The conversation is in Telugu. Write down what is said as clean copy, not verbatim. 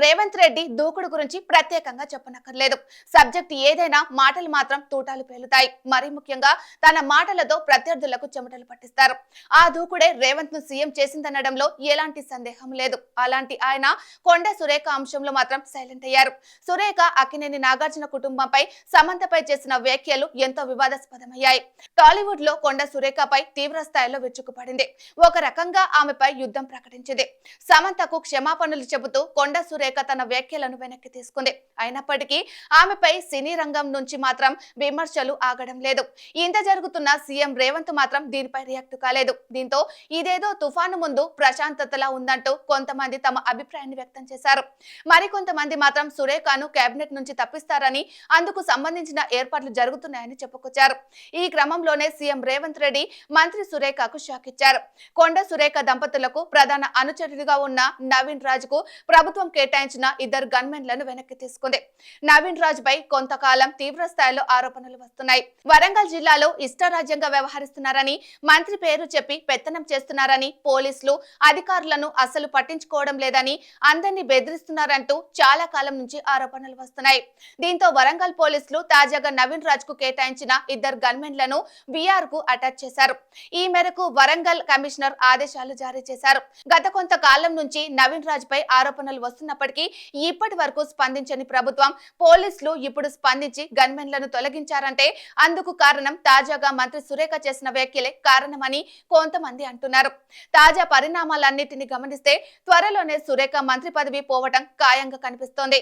రేవంత్ రెడ్డి దూకుడు గురించి ప్రత్యేకంగా చెప్పనక్కర్లేదు. సబ్జెక్ట్ ఏదైనా మాటలు మాత్రం తూటాలు పేలుతాయి. మరి ముఖ్యంగా తన మాటలతో ప్రత్యర్థులకు చెమటలు పట్టిస్తారు. ఆ దూకుడే రేవంత్ ను సీఎం చేసిందనడంలో ఎలాంటి సందేహం లేదు. అలాంటి ఆయన కొండ సురేఖ అంశంలో మాత్రం సైలెంట్ అయ్యారు. సురేఖ అక్కినేని నాగార్జున కుటుంబంపై సమంతపై చేసిన వ్యాఖ్యలు ఎంతో వివాదాస్పదమయ్యాయి. టాలీవుడ్ లో కొండ సురేఖపై తీవ్ర స్థాయిలో విరుచుకుపడింది. ఒక రకంగా ఆమెపై యుద్ధం ప్రకటించింది. సమంతకు క్షమాపణలు చెబుతూ కొండ సురేఖ తన వ్యాఖ్యలను వెనక్కి తీసుకుంది. అయినప్పటికీ ఆమెపై సినీ రంగం నుంచి మాత్రం విమర్శలు ఆగడం లేదు. ఇంత జరుగుతున్న సీఎం రేవంత్ మాత్రం దీనిపై రియాక్ట్ కాలేదు. దీంతో ఇదేదో తుఫాను ముందు ప్రశాంతతలా ఉందంటూ కొంతమంది తమ అభిప్రాయాన్ని వ్యక్తం చేశారు. మరికొంతమంది మాత్రం సురేఖను కేబినెట్ నుంచి తప్పిస్తారని, అందుకు సంబంధించిన ఏర్పాట్లు జరుగుతున్నాయని చెప్పుకొచ్చారు. ఈ క్రమంలోనే సీఎం రేవంత్ రెడ్డి మంత్రి సురేఖకు షాక్ ఇచ్చారు. కొండ సురేఖ దంపతులకు ప్రధాన అనుచరుడిగా ఉన్న నవీన్ రాజ్ కు ప్రభుత్వం కేటాయించిన ఇద్దరు గన్మెన్లను వెనక్కి తీసుకుంది. నవీన్ రాజ్ పై కొంతకాలం తీవ్ర స్థాయిలో ఆరోపణలు వస్తున్నాయి. వరంగల్ జిల్లాలో ఇష్టారాజ్యంగా వ్యవహరిస్తున్నారని, మంత్రి పేరు చెప్పి పెత్తనం చేస్తున్నారని, పోలీసులు అధికారులను అసలు పట్టించుకోవడం లేదని, అందరినీ బెదిరిస్తున్నారంటూ చాలా కాలం నుంచి ఆరోపణలు వస్తున్నాయి. దీంతో వరంగల్ పోలీసులు తాజాగా నవీన్ రాజ్ కు కేటాయించిన ఇద్దరు గన్మెన్లను విఆర్ కు అటాచ్ చేశారు. ఈ మేరకు వరంగల్ కమిషనర్ ఆదేశాలు జారీ చేశారు. గత కొంతకాలం నుంచి నవీన్ రాజ్ పై ఆరోపణలు వస్తున్నప్పటికీ ఇప్పటి వరకు స్పందించని ప్రభుత్వం, పోలీసులు ఇప్పుడు స్పందించి గన్మెన్లను తొలగించారంటే అందుకు కారణం తాజాగా మంత్రి సురేఖ చేసిన వ్యాఖ్యలే కారణమని కొంతమంది అంటున్నారు. తాజా పరిణామాలన్నిటిని గమనిస్తే త్వరలోనే సురేఖ మంత్రి పదవి పోవటం ఖాయంగా కనిపిస్తోంది.